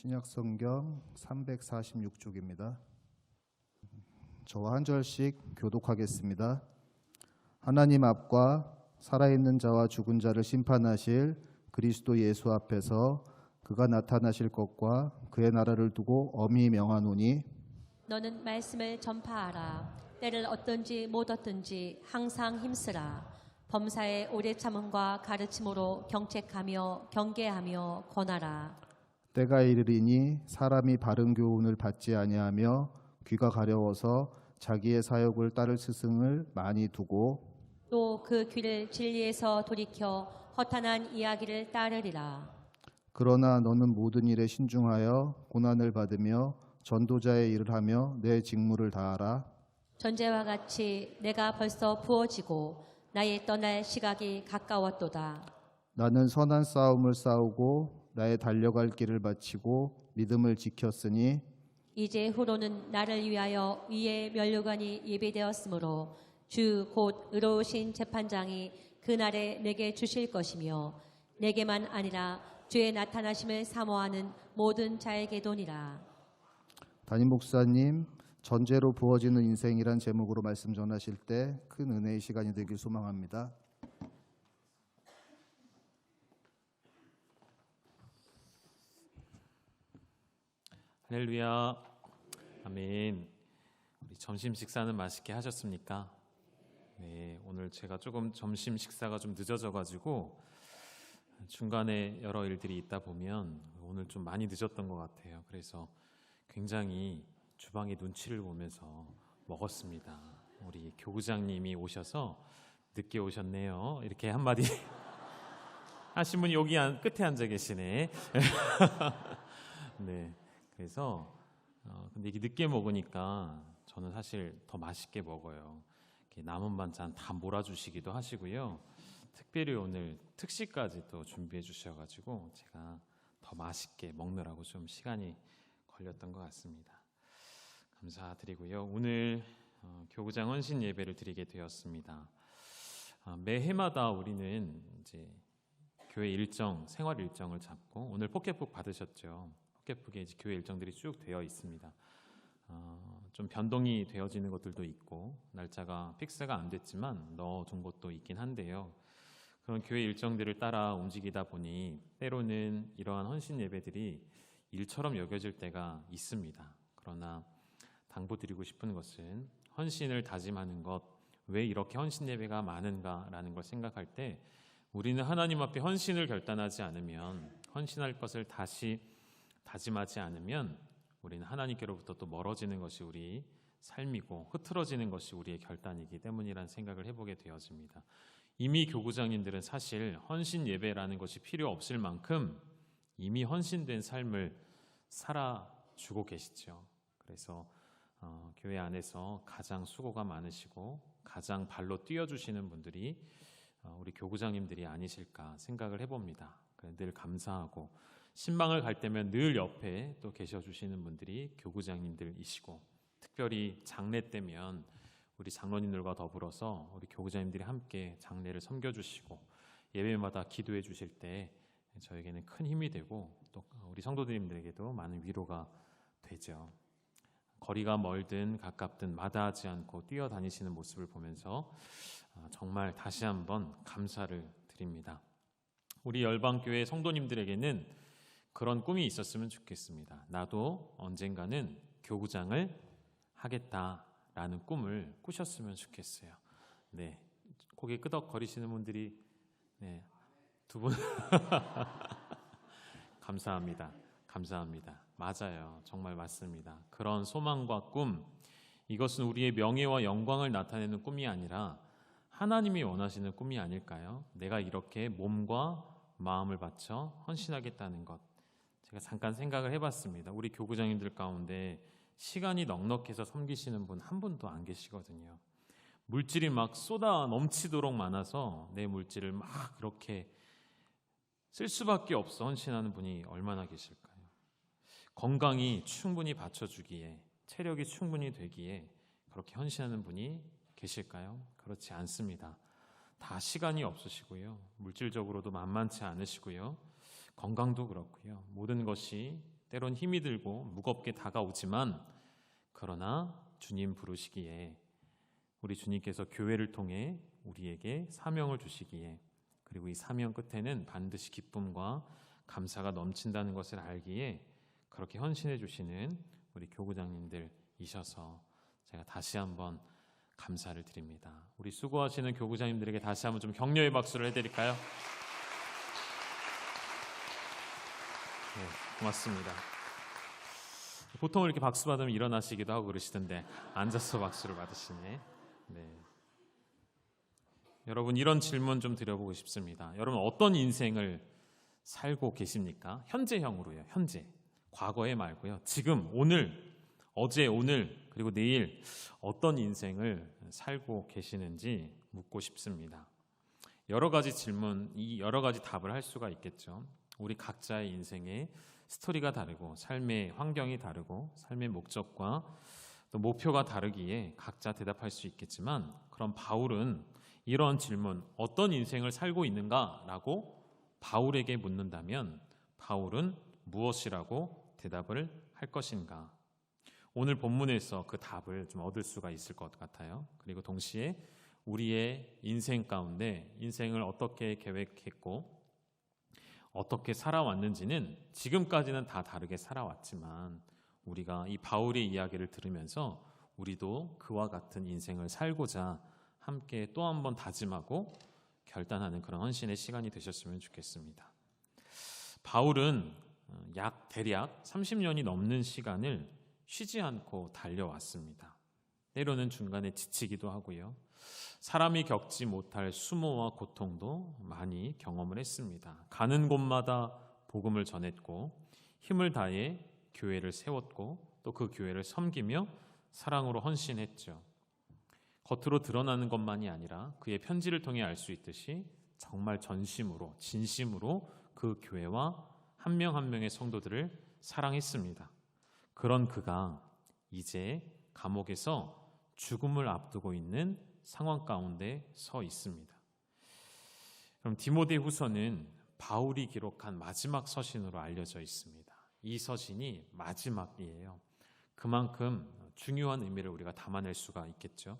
신약성경 346쪽입니다. 저와 한 절씩 교독하겠습니다. 하나님 앞과 살아있는 자와 죽은 자를 심판하실 그리스도 예수 앞에서 그가 나타나실 것과 그의 나라를 두고 엄히 명하노니 너는 말씀을 전파하라. 때를 얻든지 못 얻든지 항상 힘쓰라. 범사의 오래 참음과 가르침으로 경책하며 경계하며 권하라. 때가 이르리니 사람이 바른 교훈을 받지 아니하며 귀가 가려워서 자기의 사욕을 따를 스승을 많이 두고 또 그 귀를 진리에서 돌이켜 허탄한 이야기를 따르리라. 그러나 너는 모든 일에 신중하여 고난을 받으며 전도자의 일을 하며 내 직무를 다하라. 전제와 같이 내가 벌써 부어지고 나의 떠날 시각이 가까웠도다. 나는 선한 싸움을 싸우고 나의 달려갈 길을 마치고 믿음을 지켰으니 이제 후로는 나를 위하여 위에 면류관이 예비되었으므로 주 곧 의로우신 재판장이 그날에 내게 주실 것이며 내게만 아니라 주의 나타나심을 사모하는 모든 자에게도니라. 담임 목사님 전제로 부어지는 인생이란 제목으로 말씀 전하실 때 큰 은혜의 시간이 되길 소망합니다. 할렐루야. 아멘. 우리 점심 식사는 맛있게 하셨습니까? 네, 오늘 제가 조금 점심 식사가 좀 늦어져가지고 중간에 여러 일들이 있다 보면 오늘 좀 많이 늦었던 것 같아요. 그래서 굉장히 주방의 눈치를 보면서 먹었습니다. 우리 교구장님이 오셔서 늦게 오셨네요. 이렇게 한마디 하신 분이 여기 끝에 앉아 계시네. 네, 그래서 근데 이게 늦게 먹으니까 저는 사실 더 맛있게 먹어요. 이렇게 남은 반찬 다 몰아주시기도 하시고요. 특별히 오늘 특식까지 또 준비해 주셔가지고 제가 더 맛있게 먹느라고 좀 시간이 걸렸던 것 같습니다. 감사드리고요. 오늘 교구장 헌신 예배를 드리게 되었습니다. 매해마다 우리는 이제 교회 일정, 생활 일정을 잡고 오늘 포켓북 받으셨죠? 포켓북에 이제 교회 일정들이 쭉 되어 있습니다. 좀 변동이 되어지는 것들도 있고 날짜가 픽스가 안 됐지만 넣어둔 것도 있긴 한데요. 그런 교회 일정들을 따라 움직이다 보니 때로는 이러한 헌신 예배들이 일처럼 여겨질 때가 있습니다. 그러나 당부드리고 싶은 것은 헌신을 다짐하는 것, 왜 이렇게 헌신 예배가 많은가라는 걸 생각할 때 우리는 하나님 앞에 헌신을 결단하지 않으면, 헌신할 것을 다시 다짐하지 않으면 우리는 하나님께로부터 또 멀어지는 것이 우리 삶이고 흐트러지는 것이 우리의 결단이기 때문이라는 생각을 해보게 되어집니다. 이미 교구장님들은 사실 헌신 예배라는 것이 필요 없을 만큼 이미 헌신된 삶을 살아주고 계시죠. 그래서 교회 안에서 가장 수고가 많으시고 가장 발로 뛰어주시는 분들이 우리 교구장님들이 아니실까 생각을 해봅니다. 늘 감사하고 신방을 갈 때면 늘 옆에 또 계셔주시는 분들이 교구장님들이시고 특별히 장례 때면 우리 장로님들과 더불어서 우리 교구장님들이 함께 장례를 섬겨주시고 예배마다 기도해 주실 때 저에게는 큰 힘이 되고 또 우리 성도님들에게도 많은 위로가 되죠. 거리가 멀든 가깝든 마다하지 않고 뛰어다니시는 모습을 보면서 정말 다시 한번 감사를 드립니다. 우리 열방교회 성도님들에게는 그런 꿈이 있었으면 좋겠습니다. 나도 언젠가는 교구장을 하겠다라는 꿈을 꾸셨으면 좋겠어요. 네, 고개 끄덕거리시는 분들이 두 분 감사합니다. 감사합니다. 맞아요. 정말 맞습니다. 그런 소망과 꿈, 이것은 우리의 명예와 영광을 나타내는 꿈이 아니라 하나님이 원하시는 꿈이 아닐까요? 내가 이렇게 몸과 마음을 바쳐 헌신하겠다는 것. 제가 잠깐 생각을 해봤습니다. 우리 교구장님들 가운데 시간이 넉넉해서 섬기시는 분 한 분도 안 계시거든요. 물질이 막 쏟아 넘치도록 많아서 내 물질을 막 그렇게 쓸 수밖에 없어 헌신하는 분이 얼마나 계실까요? 건강이 충분히 받쳐주기에, 체력이 충분히 되기에 그렇게 헌신하는 분이 계실까요? 그렇지 않습니다. 다 시간이 없으시고요. 물질적으로도 만만치 않으시고요. 건강도 그렇고요. 모든 것이 때론 힘이 들고 무겁게 다가오지만 그러나 주님 부르시기에 우리 주님께서 교회를 통해 우리에게 사명을 주시기에 그리고 이 사명 끝에는 반드시 기쁨과 감사가 넘친다는 것을 알기에 그렇게 헌신해 주시는 우리 교구장님들이셔서 제가 다시 한번 감사를 드립니다. 우리 수고하시는 교구장님들에게 다시 한번 좀 격려의 박수를 해드릴까요? 네, 고맙습니다. 보통 이렇게 박수 받으면 일어나시기도 하고 그러시던데 앉아서 박수를 받으시네. 네. 여러분, 이런 질문 좀 드려보고 싶습니다. 여러분, 어떤 인생을 살고 계십니까? 현재형으로요. 현재. 과거에 말고요. 지금, 오늘, 어제, 오늘, 그리고 내일 어떤 인생을 살고 계시는지 묻고 싶습니다. 여러 가지 질문, 이 여러 가지 답을 할 수가 있겠죠. 우리 각자의 인생의 스토리가 다르고 삶의 환경이 다르고 삶의 목적과 또 목표가 다르기에 각자 대답할 수 있겠지만, 그럼 바울은 이런 질문, 어떤 인생을 살고 있는가라고 바울에게 묻는다면 바울은 무엇이라고 대답을 할 것인가? 오늘 본문에서 그 답을 좀 얻을 수가 있을 것 같아요. 그리고 동시에 우리의 인생 가운데 인생을 어떻게 계획했고 어떻게 살아왔는지는 지금까지는 다 다르게 살아왔지만 우리가 이 바울의 이야기를 들으면서 우리도 그와 같은 인생을 살고자 함께 또 한 번 다짐하고 결단하는 그런 헌신의 시간이 되셨으면 좋겠습니다. 바울은 대략 30년이 넘는 시간을 쉬지 않고 달려왔습니다. 때로는 중간에 지치기도 하고요. 사람이 겪지 못할 수모와 고통도 많이 경험을 했습니다. 가는 곳마다 복음을 전했고 힘을 다해 교회를 세웠고 또 그 교회를 섬기며 사랑으로 헌신했죠. 겉으로 드러나는 것만이 아니라 그의 편지를 통해 알 수 있듯이 정말 전심으로 진심으로 그 교회와 한 명 한 명의 성도들을 사랑했습니다. 그런 그가 이제 감옥에서 죽음을 앞두고 있는 상황 가운데 서 있습니다. 그럼 디모데후서는 바울이 기록한 마지막 서신으로 알려져 있습니다. 이 서신이 마지막이에요. 그만큼 중요한 의미를 우리가 담아낼 수가 있겠죠.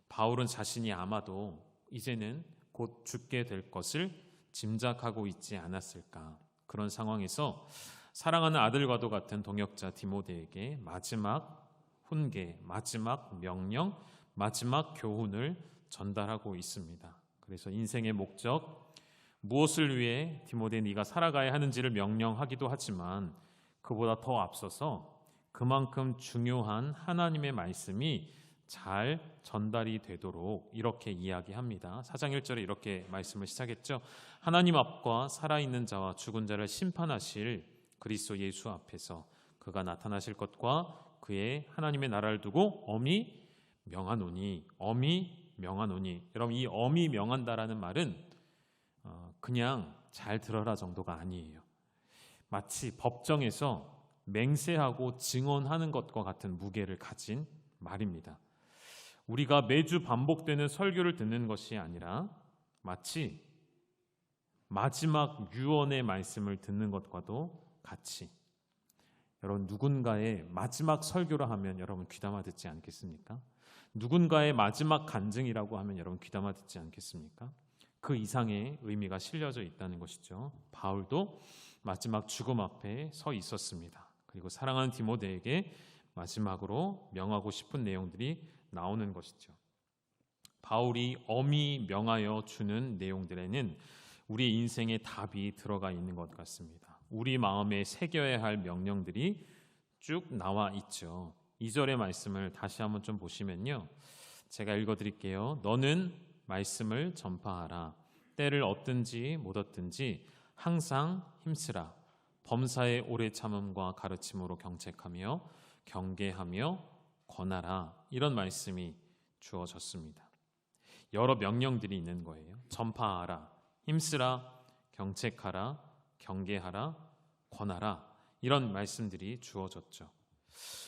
바울은 자신이 아마도 이제는 곧 죽게 될 것을 짐작하고 있지 않았을까. 그런 상황에서 사랑하는 아들과도 같은 동역자 디모데에게 마지막 훈계, 마지막 명령, 마지막 교훈을 전달하고 있습니다. 그래서 인생의 목적, 무엇을 위해 디모데 네가 살아가야 하는지를 명령하기도 하지만 그보다 더 앞서서 그만큼 중요한 하나님의 말씀이 잘 전달이 되도록 이렇게 이야기합니다. 4장 1절에 이렇게 말씀을 시작했죠. 하나님 앞과 살아있는 자와 죽은 자를 심판하실 그리스도 예수 앞에서 그가 나타나실 것과 그의 하나님의 나라를 두고 엄히 명하노니, 엄히 명하노니. 여러분, 이 엄히 명한다라는 말은 그냥 잘 들어라 정도가 아니에요. 마치 법정에서 맹세하고 증언하는 것과 같은 무게를 가진 말입니다. 우리가 매주 반복되는 설교를 듣는 것이 아니라 마치 마지막 유언의 말씀을 듣는 것과도 같이, 여러분, 누군가의 마지막 설교라 하면 여러분 귀담아 듣지 않겠습니까? 누군가의 마지막 간증이라고 하면 여러분 귀담아 듣지 않겠습니까? 그 이상의 의미가 실려져 있다는 것이죠. 바울도 마지막 죽음 앞에 서 있었습니다. 그리고 사랑하는 디모데에게 마지막으로 명하고 싶은 내용들이 나오는 것이죠. 바울이 엄히 명하여 주는 내용들에는 우리 인생의 답이 들어가 있는 것 같습니다. 우리 마음에 새겨야 할 명령들이 쭉 나와 있죠. 2절의 말씀을 다시 한번 좀 보시면요. 제가 읽어드릴게요. 너는 말씀을 전파하라. 때를 얻든지 못 얻든지 항상 힘쓰라. 범사의 오래 참음과 가르침으로 경책하며 경계하며 권하라. 이런 말씀이 주어졌습니다. 여러 명령들이 있는 거예요. 전파하라, 힘쓰라, 경책하라, 경계하라, 권하라. 이런 말씀들이 주어졌죠.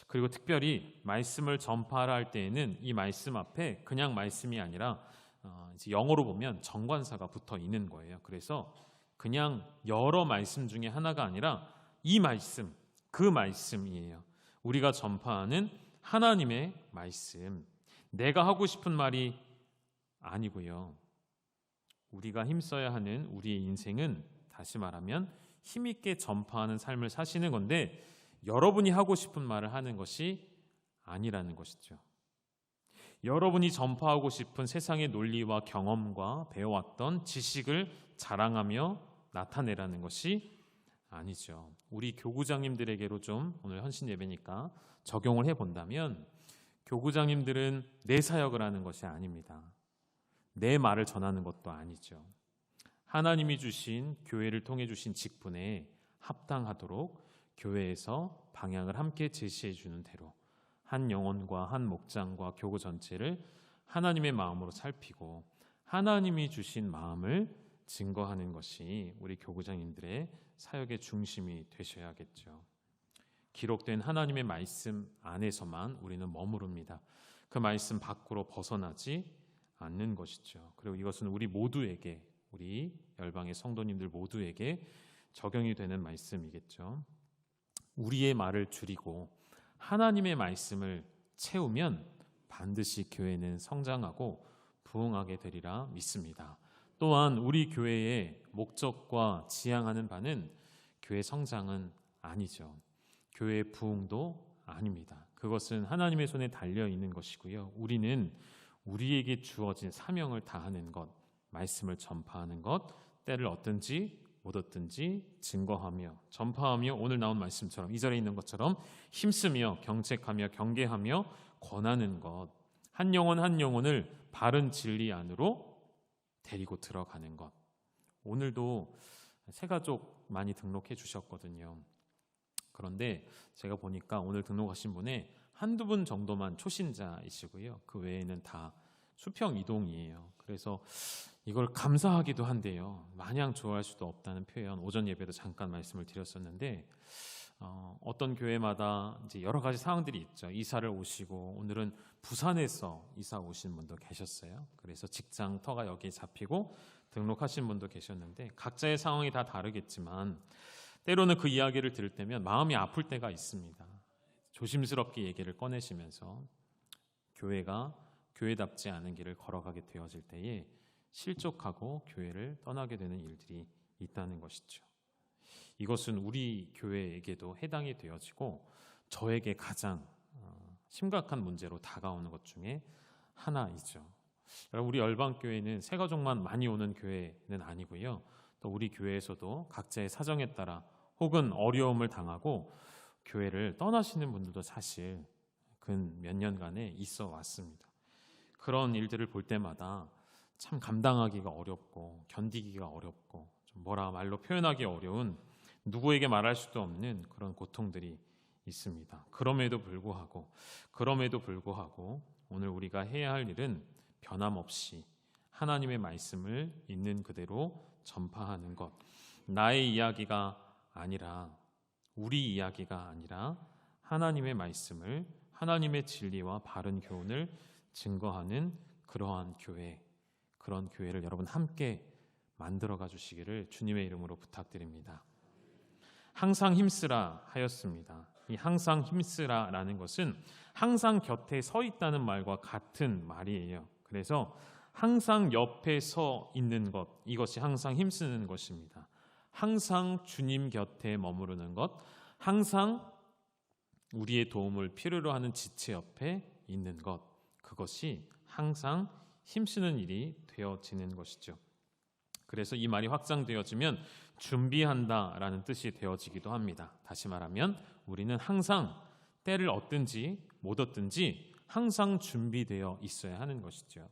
그리고 특별히 말씀을 전파하라 할 때에는 이 말씀 앞에 그냥 말씀이 아니라 이제 영어로 보면 정관사가 붙어 있는 거예요. 그래서 그냥 여러 말씀 중에 하나가 아니라 이 말씀, 그 말씀이에요. 우리가 전파하는 하나님의 말씀. 내가 하고 싶은 말이 아니고요. 우리가 힘써야 하는 우리의 인생은 다시 말하면 힘있게 전파하는 삶을 사시는 건데 여러분이 하고 싶은 말을 하는 것이 아니라는 것이죠. 여러분이 전파하고 싶은 세상의 논리와 경험과 배워왔던 지식을 자랑하며 나타내라는 것이 아니죠. 우리 교구장님들에게로 좀 오늘 헌신 예배니까 적용을 해본다면 교구장님들은 내 사역을 하는 것이 아닙니다. 내 말을 전하는 것도 아니죠. 하나님이 주신 교회를 통해 주신 직분에 합당하도록 교회에서 방향을 함께 제시해 주는 대로 한 영혼과 한 목장과 교구 전체를 하나님의 마음으로 살피고 하나님이 주신 마음을 증거하는 것이 우리 교구장님들의 사역의 중심이 되셔야겠죠. 기록된 하나님의 말씀 안에서만 우리는 머무릅니다. 그 말씀 밖으로 벗어나지 않는 것이죠. 그리고 이것은 우리 모두에게, 우리 열방의 성도님들 모두에게 적용이 되는 말씀이겠죠. 우리의 말을 줄이고 하나님의 말씀을 채우면 반드시 교회는 성장하고 부흥하게 되리라 믿습니다. 또한 우리 교회의 목적과 지향하는 바는 교회 성장은 아니죠. 교회 부흥도 아닙니다. 그것은 하나님의 손에 달려 있는 것이고요. 우리는 우리에게 주어진 사명을 다하는 것, 말씀을 전파하는 것, 때를 얻든지 못 얻든지 증거하며 전파하며 오늘 나온 말씀처럼 2절에 있는 것처럼 힘쓰며 경책하며 경계하며 권하는 것, 한 영혼 한 영혼을 바른 진리 안으로 데리고 들어가는 것. 오늘도 새 가족 많이 등록해 주셨거든요. 그런데 제가 보니까 오늘 등록하신 분의 한두 분 정도만 초신자이시고요. 그 외에는 다 수평 이동이에요. 그래서 이걸 감사하기도 한데요. 마냥 좋아할 수도 없다는 표현, 오전 예배도 잠깐 말씀을 드렸었는데 어떤 교회마다 이제 여러 가지 상황들이 있죠. 이사를 오시고 오늘은 부산에서 이사 오신 분도 계셨어요. 그래서 직장 터가 여기에 잡히고 등록하신 분도 계셨는데 각자의 상황이 다 다르겠지만 때로는 그 이야기를 들을 때면 마음이 아플 때가 있습니다. 조심스럽게 얘기를 꺼내시면서 교회가 교회답지 않은 길을 걸어가게 되어질 때에 실족하고 교회를 떠나게 되는 일들이 있다는 것이죠. 이것은 우리 교회에게도 해당이 되어지고 저에게 가장 심각한 문제로 다가오는 것 중에 하나이죠. 우리 열방교회는 새가족만 많이 오는 교회는 아니고요. 또 우리 교회에서도 각자의 사정에 따라 혹은 어려움을 당하고 교회를 떠나시는 분들도 사실 근 몇 년간에 있어 왔습니다. 그런 일들을 볼 때마다 참 감당하기가 어렵고 견디기가 어렵고 좀 뭐라 말로 표현하기 어려운 누구에게 말할 수도 없는 그런 고통들이 있습니다. 그럼에도 불구하고 오늘 우리가 해야 할 일은 변함없이 하나님의 말씀을 있는 그대로 전파하는 것. 나의 이야기가 아니라 우리 이야기가 아니라 하나님의 말씀을 하나님의 진리와 바른 교훈을 증거하는 그러한 교회, 그런 교회를 여러분 함께 만들어가 주시기를 주님의 이름으로 부탁드립니다. 항상 힘쓰라 하였습니다. 이 항상 힘쓰라라는 것은 항상 곁에 서 있다는 말과 같은 말이에요. 그래서 항상 옆에 서 있는 것, 이것이 항상 힘쓰는 것입니다. 항상 주님 곁에 머무르는 것, 항상 우리의 도움을 필요로 하는 지체 옆에 있는 것, 그것이 항상 힘쓰는 일이 되어지는 것이죠. 그래서 이 말이 확장되어지면 준비한다라는 뜻이 되어지기도 합니다. 다시 말하면 우리는 항상 때를 얻든지 못 얻든지 항상 준비되어 있어야 하는 것이죠.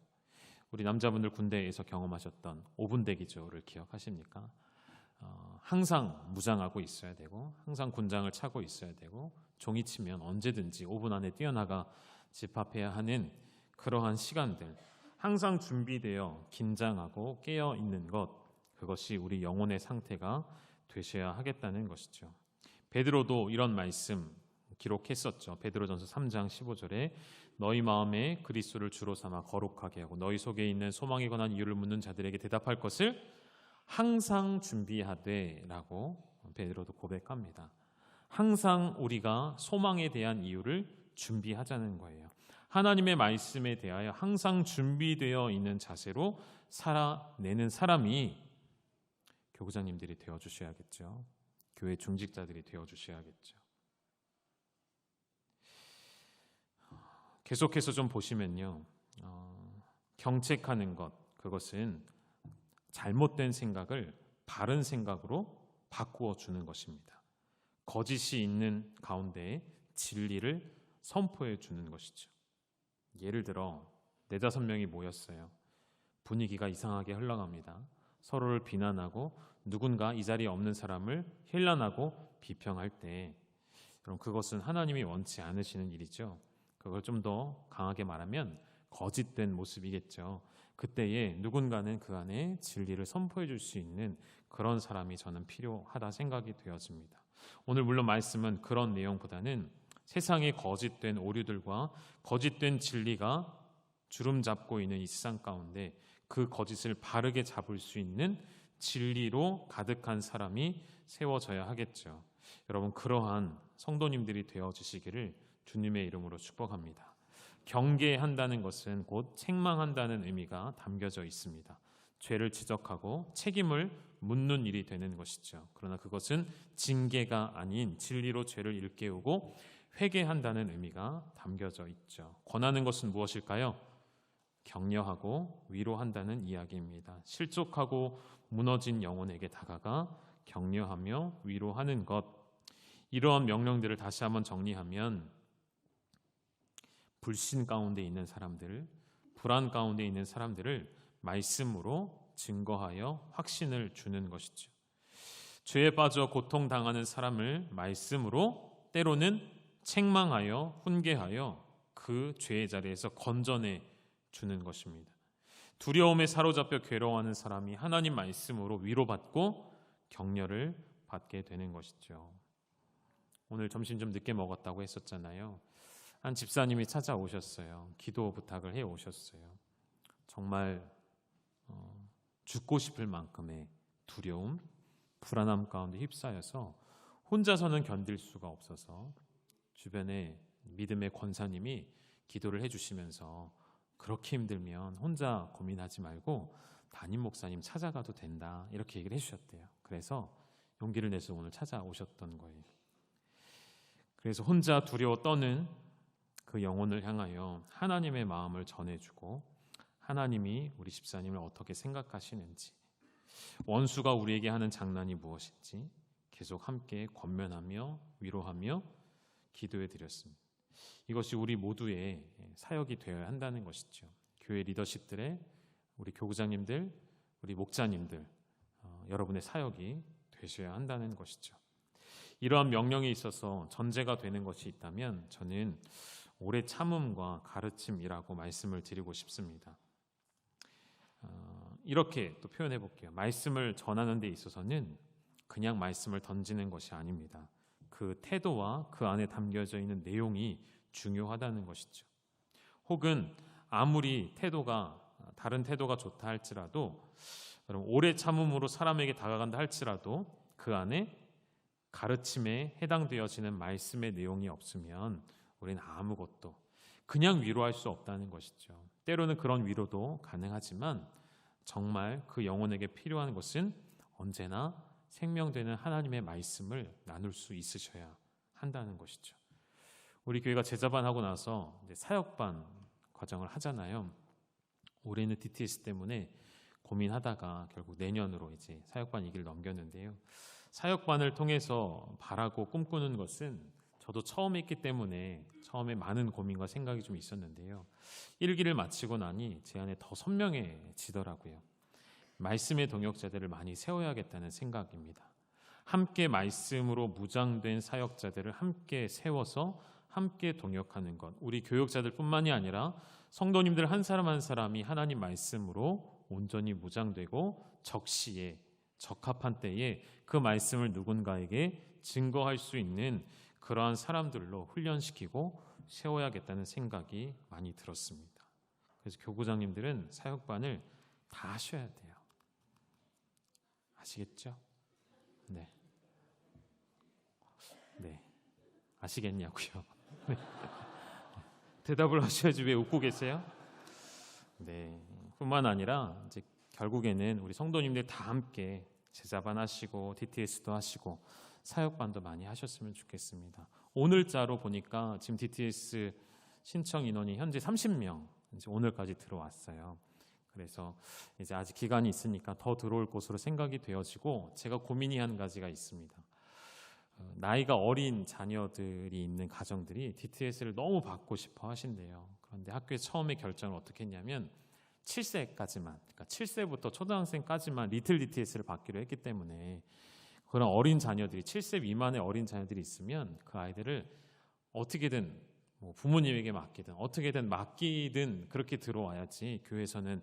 우리 남자분들 군대에서 경험하셨던 5분 대기조를 기억하십니까? 항상 무장하고 있어야 되고 항상 군장을 차고 있어야 되고 종이 치면 언제든지 5분 안에 뛰어나가 집합해야 하는 그러한 시간들, 항상 준비되어 긴장하고 깨어 있는 것, 그것이 우리 영혼의 상태가 되셔야 하겠다는 것이죠. 베드로도 이런 말씀 기록했었죠. 베드로전서 3장 15절에 너희 마음에 그리스도를 주로 삼아 거룩하게 하고 너희 속에 있는 소망에 관한 이유를 묻는 자들에게 대답할 것을 항상 준비하되 라고 베드로도 고백합니다. 항상 우리가 소망에 대한 이유를 준비하자는 거예요. 하나님의 말씀에 대하여 항상 준비되어 있는 자세로 살아내는 사람이 교구장님들이 되어주셔야겠죠. 교회 중직자들이 되어주셔야겠죠. 계속해서 좀 보시면요. 경책하는 것, 그것은 잘못된 생각을 바른 생각으로 바꾸어 주는 것입니다. 거짓이 있는 가운데 진리를 선포해 주는 것이죠. 예를 들어 4-5명이 모였어요. 분위기가 이상하게 흘러갑니다. 서로를 비난하고 누군가 이 자리에 없는 사람을 힐난하고 비평할 때, 그럼 그것은 하나님이 원치 않으시는 일이죠. 그걸 좀 더 강하게 말하면 거짓된 모습이겠죠. 그때에 누군가는 그 안에 진리를 선포해 줄 수 있는 그런 사람이 저는 필요하다 생각이 되어집니다. 오늘 물론 말씀은 그런 내용보다는 세상의 거짓된 오류들과 거짓된 진리가 주름 잡고 있는 이 세상 가운데 그 거짓을 바르게 잡을 수 있는 진리로 가득한 사람이 세워져야 하겠죠. 여러분, 그러한 성도님들이 되어지시기를 주님의 이름으로 축복합니다. 경계한다는 것은 곧 책망한다는 의미가 담겨져 있습니다. 죄를 지적하고 책임을 묻는 일이 되는 것이죠. 그러나 그것은 징계가 아닌 진리로 죄를 일깨우고 회개한다는 의미가 담겨져 있죠. 권하는 것은 무엇일까요? 격려하고 위로한다는 이야기입니다. 실족하고 무너진 영혼에게 다가가 격려하며 위로하는 것. 이러한 명령들을 다시 한번 정리하면 불신 가운데 있는 사람들, 불안 가운데 있는 사람들을 말씀으로 증거하여 확신을 주는 것이죠. 죄에 빠져 고통당하는 사람을 말씀으로 때로는 책망하여 훈계하여 그 죄의 자리에서 건져내 주는 것입니다. 두려움에 사로잡혀 괴로워하는 사람이 하나님 말씀으로 위로받고 격려를 받게 되는 것이죠. 오늘 점심 좀 늦게 먹었다고 했었잖아요. 한 집사님이 찾아오셨어요. 기도 부탁을 해 오셨어요. 정말 죽고 싶을 만큼의 두려움, 불안함 가운데 휩싸여서 혼자서는 견딜 수가 없어서 주변에 믿음의 권사님이 기도를 해주시면서 그렇게 힘들면 혼자 고민하지 말고 담임 목사님 찾아가도 된다, 이렇게 얘기를 해주셨대요. 그래서 용기를 내서 오늘 찾아오셨던 거예요. 그래서 혼자 두려워 떠는 그 영혼을 향하여 하나님의 마음을 전해주고 하나님이 우리 집사님을 어떻게 생각하시는지, 원수가 우리에게 하는 장난이 무엇인지 계속 함께 권면하며 위로하며 기도해 드렸습니다. 이것이 우리 모두의 사역이 되어야 한다는 것이죠. 교회 리더십들의 우리 교구장님들, 우리 목자님들, 여러분의 사역이 되셔야 한다는 것이죠. 이러한 명령에 있어서 전제가 되는 것이 있다면 저는 오래 참음과 가르침이라고 말씀을 드리고 싶습니다. 이렇게 또 표현해 볼게요. 말씀을 전하는 데 있어서는 그냥 말씀을 던지는 것이 아닙니다. 그 태도와 그 안에 담겨져 있는 내용이 중요하다는 것이죠. 혹은 아무리 다른 태도가 좋다 할지라도, 오래 참음으로 사람에게 다가간다 할지라도 그 안에 가르침에 해당되어지는 말씀의 내용이 없으면 우리는 아무것도, 그냥 위로할 수 없다는 것이죠. 때로는 그런 위로도 가능하지만 정말 그 영혼에게 필요한 것은 언제나 생명되는 하나님의 말씀을 나눌 수 있으셔야 한다는 것이죠. 우리 교회가 제자반 하고 나서 이제 사역반 과정을 하잖아요. 올해는 DTS 때문에 고민하다가 결국 내년으로 이제 사역반 이 길을 넘겼는데요. 사역반을 통해서 바라고 꿈꾸는 것은 저도 처음 했기 때문에 처음에 많은 고민과 생각이 좀 있었는데요. 1기를 마치고 나니 제 안에 더 선명해지더라고요. 말씀의 동역자들을 많이 세워야겠다는 생각입니다. 함께 말씀으로 무장된 사역자들을 함께 세워서 함께 동역하는 것, 우리 교역자들 뿐만이 아니라 성도님들 한 사람 한 사람이 하나님 말씀으로 온전히 무장되고 적시에, 적합한 때에 그 말씀을 누군가에게 증거할 수 있는 그러한 사람들로 훈련시키고 세워야겠다는 생각이 많이 들었습니다. 그래서 교구장님들은 사역반을 다 하셔야 돼요. 아시겠죠? 네. 네, 아시겠냐고요. 네. 대답을 하셔야지 왜 웃고 계세요? 네, 뿐만 아니라 이제 결국에는 우리 성도님들 다 함께 제자반 하시고 DTS도 하시고 사역반도 많이 하셨으면 좋겠습니다. 오늘자로 보니까 지금 DTS 신청 인원이 현재 30명 이제 오늘까지 들어왔어요. 그래서 이제 아직 기간이 있으니까 더 들어올 것으로 생각이 되어지고, 제가 고민이 한 가지가 있습니다. 나이가 어린 자녀들이 있는 가정들이 DTS를 너무 받고 싶어 하신대요. 그런데 학교에서 처음에 결정을 어떻게 했냐면 7세까지만, 그러니까 7세부터 초등학생까지만 리틀 DTS를 받기로 했기 때문에, 그런 어린 자녀들이 7세 미만의 어린 자녀들이 있으면 그 아이들을 어떻게든 뭐 부모님에게 맡기든 어떻게든 맡기든 그렇게 들어와야지, 교회에서는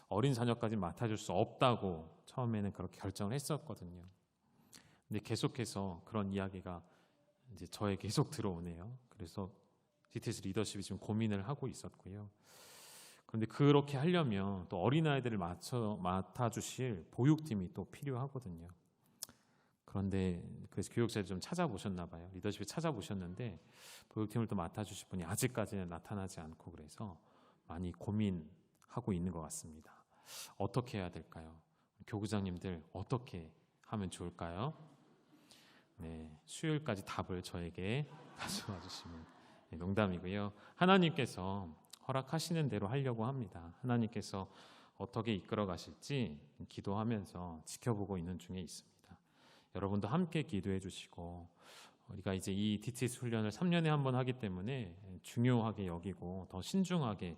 어린 자녀까지 맡아줄 수 없다고 처음에는 그렇게 결정을 했었거든요. 근데 계속해서 그런 이야기가 이제 저에 계속 들어오네요. 그래서 DTS 리더십이 지금 고민을 하고 있었고요. 그런데 그렇게 하려면 또 어린아이들을 맡아주실 보육팀이 또 필요하거든요. 그런데 그래서 교육자를 좀 찾아보셨나 봐요. 리더십을 찾아보셨는데 보육팀을 또 맡아주실 분이 아직까지는 나타나지 않고, 그래서 많이 고민하고 있는 것 같습니다. 어떻게 해야 될까요? 교구장님들 어떻게 하면 좋을까요? 네, 수요일까지 답을 저에게 가져와 주시면, 네, 농담이고요. 하나님께서 허락하시는 대로 하려고 합니다. 하나님께서 어떻게 이끌어 가실지 기도하면서 지켜보고 있는 중에 있습니다. 여러분도 함께 기도해 주시고, 우리가 이제 이 DTS 훈련을 3년에 한 번 하기 때문에 중요하게 여기고 더 신중하게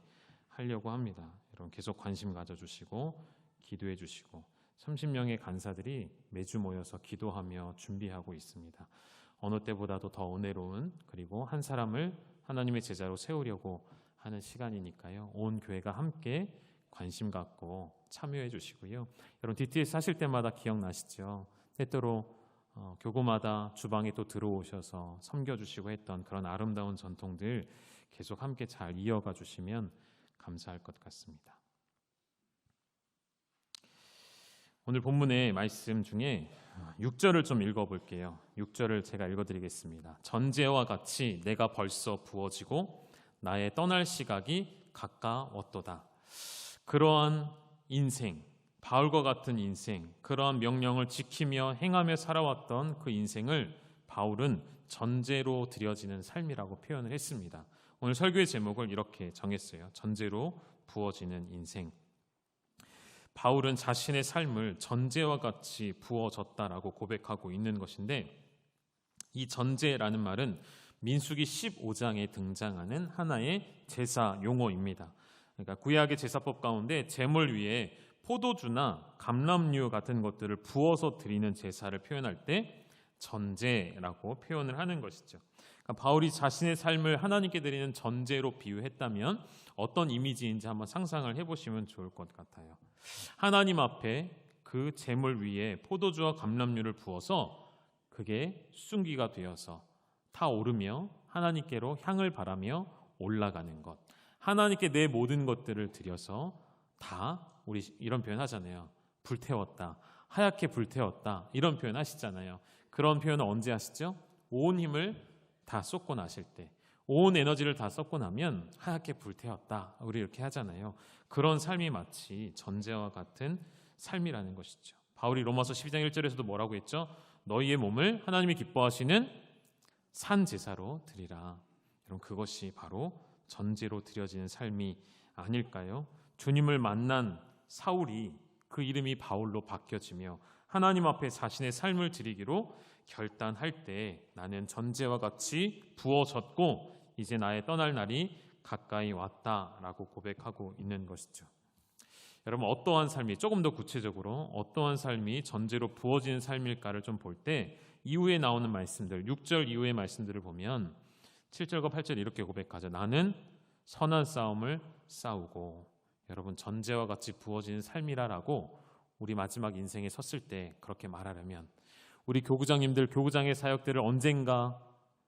하려고 합니다. 여러분 계속 관심 가져주시고 기도해 주시고, 30명의 간사들이 매주 모여서 기도하며 준비하고 있습니다. 어느 때보다도 더 은혜로운, 그리고 한 사람을 하나님의 제자로 세우려고 하는 시간이니까요. 온 교회가 함께 관심 갖고 참여해 주시고요. 여러분 DTS 하실 때마다 기억나시죠? 때때로 교구마다 주방에 또 들어오셔서 섬겨주시고 했던 그런 아름다운 전통들 계속 함께 잘 이어가 주시면 감사할 것 같습니다. 오늘 본문의 말씀 중에 6절을 좀 읽어볼게요. 6절을 제가 읽어드리겠습니다. 전제와 같이 내가 벌써 부어지고 나의 떠날 시각이 가까웠도다. 그러한 인생, 바울과 같은 인생, 그러한 명령을 지키며 행하며 살아왔던 그 인생을 바울은 전제로 드려지는 삶이라고 표현을 했습니다. 오늘 설교의 제목을 이렇게 정했어요. 전제로 부어지는 인생. 바울은 자신의 삶을 전제와 같이 부어졌다라고 고백하고 있는 것인데, 이 전제라는 말은 민수기 15장에 등장하는 하나의 제사 용어입니다. 그러니까 구약의 제사법 가운데 제물 위에 포도주나 감람류 같은 것들을 부어서 드리는 제사를 표현할 때 전제라고 표현을 하는 것이죠. 그러니까 바울이 자신의 삶을 하나님께 드리는 전제로 비유했다면 어떤 이미지인지 한번 상상을 해보시면 좋을 것 같아요. 하나님 앞에 그 제물 위에 포도주와 감람류를 부어서 그게 숭기가 되어서 타오르며 하나님께로 향을 바라며 올라가는 것, 하나님께 내 모든 것들을 드려서 다, 우리 이런 표현 하잖아요. 불태웠다, 하얗게 불태웠다, 이런 표현 하시잖아요. 그런 표현은 언제 하시죠? 온 힘을 다 쏟고 나실 때, 온 에너지를 다 쏟고 나면 하얗게 불태웠다, 우리 이렇게 하잖아요. 그런 삶이 마치 전제와 같은 삶이라는 것이죠. 바울이 로마서 12장 1절에서도 뭐라고 했죠? 너희의 몸을 하나님이 기뻐하시는 산 제사로 드리라. 여러분, 그것이 바로 전제로 드려지는 삶이 아닐까요? 주님을 만난 사울이 그 이름이 바울로 바뀌어지며 하나님 앞에 자신의 삶을 드리기로 결단할 때 나는 전제와 같이 부어졌고 이제 나의 떠날 날이 가까이 왔다라고 고백하고 있는 것이죠. 여러분, 어떠한 삶이, 조금 더 구체적으로 어떠한 삶이 전제로 부어지는 삶일까를 좀 볼 때 이후에 나오는 말씀들, 6절 이후의 말씀들을 보면 7절과 8절 이렇게 고백하죠. 나는 선한 싸움을 싸우고. 여러분, 전제와 같이 부어지는 삶이라라고 우리 마지막 인생에 섰을 때 그렇게 말하려면, 우리 교구장님들 교구장의 사역들을 언젠가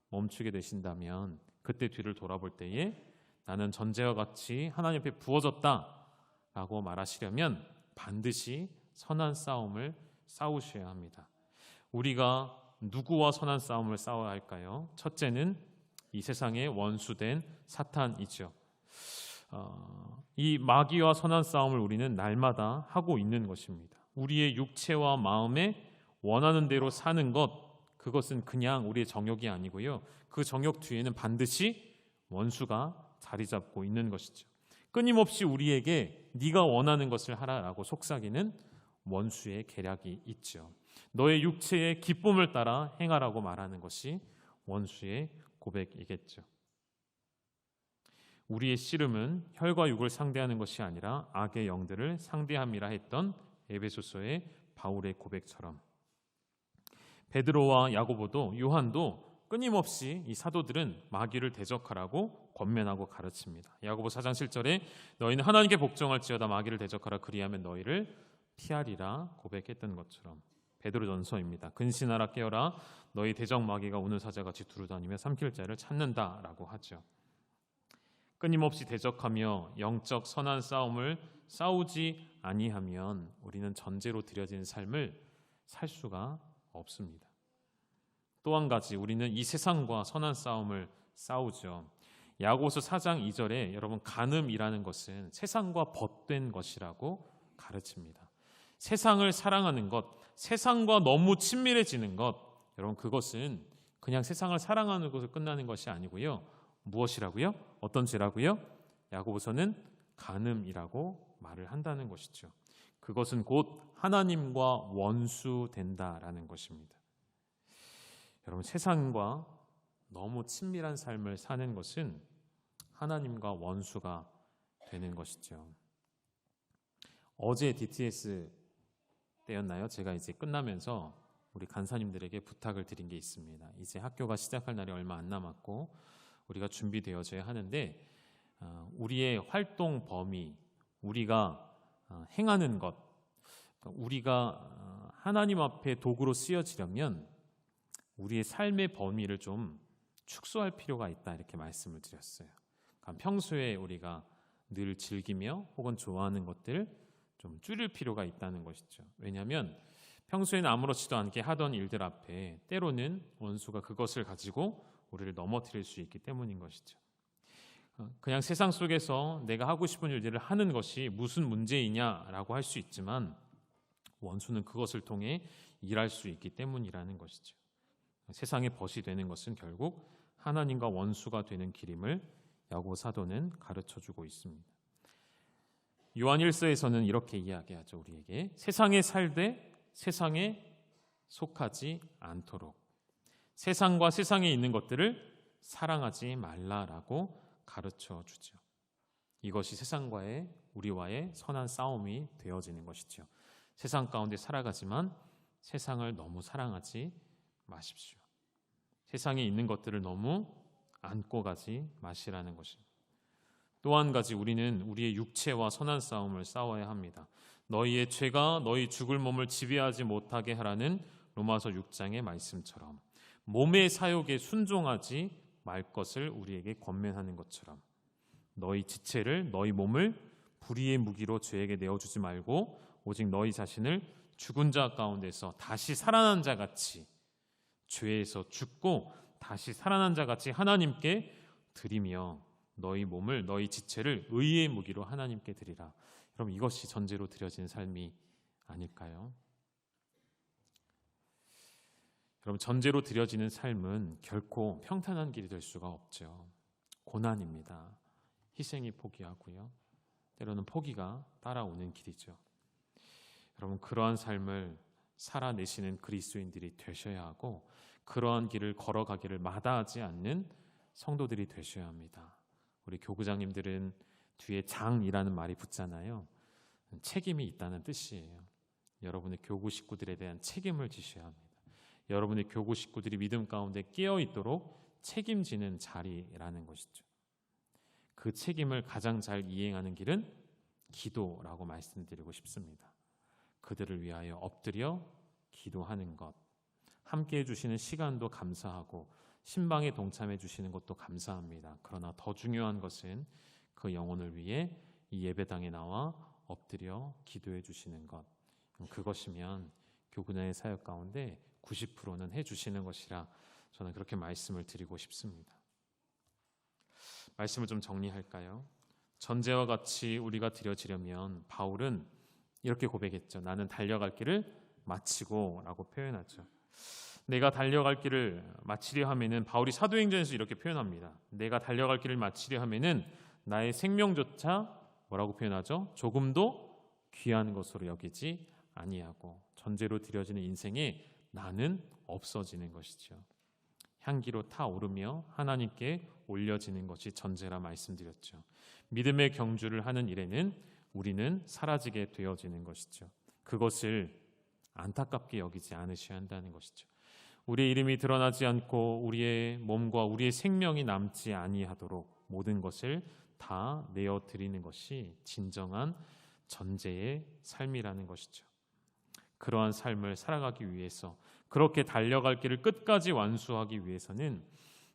멈추게 되신다면 그때 뒤를 돌아볼 때에 나는 전제와 같이 하나님 앞에 부어졌다라고 말하시려면 반드시 선한 싸움을 싸우셔야 합니다. 우리가 누구와 선한 싸움을 싸워야 할까요? 첫째는 이 세상의 원수된 사탄이죠. 이 마귀와 선한 싸움을 우리는 날마다 하고 있는 것입니다. 우리의 육체와 마음에 원하는 대로 사는 것, 그것은 그냥 우리의 정욕이 아니고요. 그 정욕 뒤에는 반드시 원수가 자리 잡고 있는 것이죠. 끊임없이 우리에게 네가 원하는 것을 하라라고 속삭이는 원수의 계략이 있죠. 너의 육체의 기쁨을 따라 행하라고 말하는 것이 원수의 고백이겠죠. 우리의 씨름은 혈과 육을 상대하는 것이 아니라 악의 영들을 상대함이라 했던 에베소서의 바울의 고백처럼 베드로와 야고보도 요한도 끊임없이 이 사도들은 마귀를 대적하라고 권면하고 가르칩니다. 야고보 4장 7절에 너희는 하나님께 복종할지어다 마귀를 대적하라 그리하면 너희를 피하리라 고백했던 것처럼 베드로전서입니다. 근신하라 깨어라 너희 대적 마귀가 우는 사자같이 두루다니며 삼킬 자를 찾는다라고 하죠. 끊임없이 대적하며 영적 선한 싸움을 싸우지 아니하면 우리는 전제로 드려진 삶을 살 수가 없습니다. 또 한 가지 우리는 이 세상과 선한 싸움을 싸우죠. 야고보서 4장 2절에 여러분 간음이라는 것은 세상과 벗된 것이라고 가르칩니다. 세상을 사랑하는 것, 세상과 너무 친밀해지는 것, 여러분 그것은 그냥 세상을 사랑하는 것으로 끝나는 것이 아니고요. 무엇이라고요? 어떤 죄라고요? 야고보서는 간음이라고 말을 한다는 것이죠. 그것은 곧 하나님과 원수된다라는 것입니다. 여러분 세상과 너무 친밀한 삶을 사는 것은 하나님과 원수가 되는 것이죠. 어제 DTS 때였나요? 제가 이제 끝나면서 우리 간사님들에게 부탁을 드린 게 있습니다. 이제 학교가 시작할 날이 얼마 안 남았고 우리가 준비되어져야 하는데 우리의 활동 범위, 우리가 행하는 것, 우리가 하나님 앞에 도구로 쓰여지려면 우리의 삶의 범위를 좀 축소할 필요가 있다 이렇게 말씀을 드렸어요. 그러니까 평소에 우리가 늘 즐기며 혹은 좋아하는 것들을 좀 줄일 필요가 있다는 것이죠. 왜냐하면 평소에는 아무렇지도 않게 하던 일들 앞에 때로는 원수가 그것을 가지고 우리를 넘어뜨릴 수 있기 때문인 것이죠. 그냥 세상 속에서 내가 하고 싶은 일들을 하는 것이 무슨 문제이냐라고 할 수 있지만 원수는 그것을 통해 일할 수 있기 때문이라는 것이죠. 세상의 벗이 되는 것은 결국 하나님과 원수가 되는 길임을 야고보 사도는 가르쳐주고 있습니다. 요한 1서에서는 이렇게 이야기하죠. 우리에게 세상에 살되 세상에 속하지 않도록 세상과 세상에 있는 것들을 사랑하지 말라라고 가르쳐주죠. 이것이 세상과의 우리와의 선한 싸움이 되어지는 것이죠. 세상 가운데 살아가지만 세상을 너무 사랑하지 마십시오. 세상에 있는 것들을 너무 안고 가지 마시라는 것입니다. 또 한 가지 우리는 우리의 육체와 선한 싸움을 싸워야 합니다. 너희의 죄가 너희 죽을 몸을 지배하지 못하게 하라는 로마서 6장의 말씀처럼 몸의 사욕에 순종하지 말 것을 우리에게 권면하는 것처럼 너희 지체를 너희 몸을 불의의 무기로 죄에게 내어주지 말고 오직 너희 자신을 죽은 자 가운데서 다시 살아난 자 같이 죄에서 죽고 다시 살아난 자 같이 하나님께 드리며 너희 몸을 너희 지체를 의의 무기로 하나님께 드리라. 여러분 이것이 전제로 드려진 삶이 아닐까요? 여러분 전제로 드려지는 삶은 결코 평탄한 길이 될 수가 없죠. 고난입니다. 희생이 포기하고요. 때로는 포기가 따라오는 길이죠. 여러분 그러한 삶을 살아내시는 그리스도인들이 되셔야 하고 그러한 길을 걸어가기를 마다하지 않는 성도들이 되셔야 합니다. 우리 교구장님들은 뒤에 장이라는 말이 붙잖아요. 책임이 있다는 뜻이에요. 여러분의 교구 식구들에 대한 책임을 지셔야 합니다. 여러분의 교구 식구들이 믿음 가운데 깨어 있도록 책임지는 자리라는 것이죠. 그 책임을 가장 잘 이행하는 길은 기도라고 말씀드리고 싶습니다. 그들을 위하여 엎드려 기도하는 것, 함께 해주시는 시간도 감사하고 신방에 동참해 주시는 것도 감사합니다. 그러나 더 중요한 것은 그 영혼을 위해 이 예배당에 나와 엎드려 기도해 주시는 것. 그것이면 교구장의 사역 가운데 90%는 해주시는 것이라 저는 그렇게 말씀을 드리고 싶습니다. 말씀을 좀 정리할까요? 전제와 같이 우리가 드려지려면 바울은 이렇게 고백했죠. 나는 달려갈 길을 마치고 라고 표현하죠. 내가 달려갈 길을 마치려 하면은 바울이 사도행전에서 이렇게 표현합니다. 내가 달려갈 길을 마치려 하면은 나의 생명조차 뭐라고 표현하죠? 조금도 귀한 것으로 여기지 아니하고 전제로 드려지는 인생에 나는 없어지는 것이죠. 향기로 타오르며 하나님께 올려지는 것이 전제라 말씀드렸죠. 믿음의 경주를 하는 일에는 우리는 사라지게 되어지는 것이죠. 그것을 안타깝게 여기지 않으셔야 한다는 것이죠. 우리의 이름이 드러나지 않고 우리의 몸과 우리의 생명이 남지 아니하도록 모든 것을 다 내어드리는 것이 진정한 전제의 삶이라는 것이죠. 그러한 삶을 살아가기 위해서, 그렇게 달려갈 길을 끝까지 완수하기 위해서는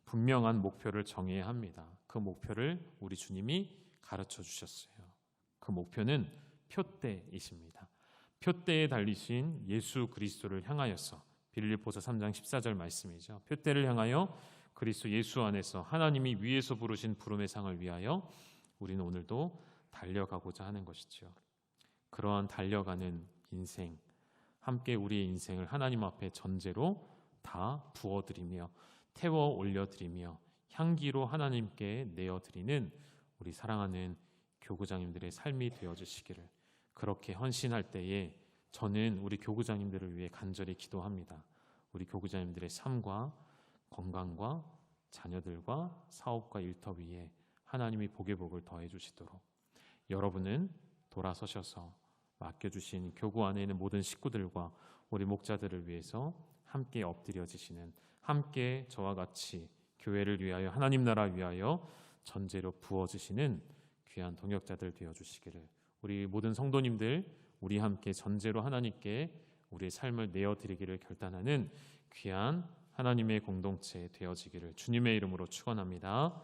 분명한 목표를 정해야 합니다. 그 목표를 우리 주님이 가르쳐 주셨어요. 그 목표는 표대이십니다. 표대에 달리신 예수 그리스도를 향하여서, 빌립보서 3장 14절 말씀이죠. 표대를 향하여 그리스도 예수 안에서 하나님이 위에서 부르신 부름의 상을 위하여 우리는 오늘도 달려가고자 하는 것이죠. 그러한 달려가는 인생, 함께 우리의 인생을 하나님 앞에 전제로 다 부어드리며 태워 올려드리며 향기로 하나님께 내어드리는 우리 사랑하는 교구장님들의 삶이 되어주시기를, 그렇게 헌신할 때에 저는 우리 교구장님들을 위해 간절히 기도합니다. 우리 교구장님들의 삶과 건강과 자녀들과 사업과 일터 위에 하나님이 복의 복을 더해 주시도록 여러분은 돌아서셔서 맡겨주신 교구 안에 있는 모든 식구들과 우리 목자들을 위해서 함께 엎드려지시는, 함께 저와 같이 교회를 위하여 하나님 나라 위하여 전제로 부어주시는 귀한 동역자들 되어주시기를, 우리 모든 성도님들 우리 함께 전제로 하나님께 우리의 삶을 내어드리기를 결단하는 귀한 하나님의 공동체 되어지기를 주님의 이름으로 축원합니다.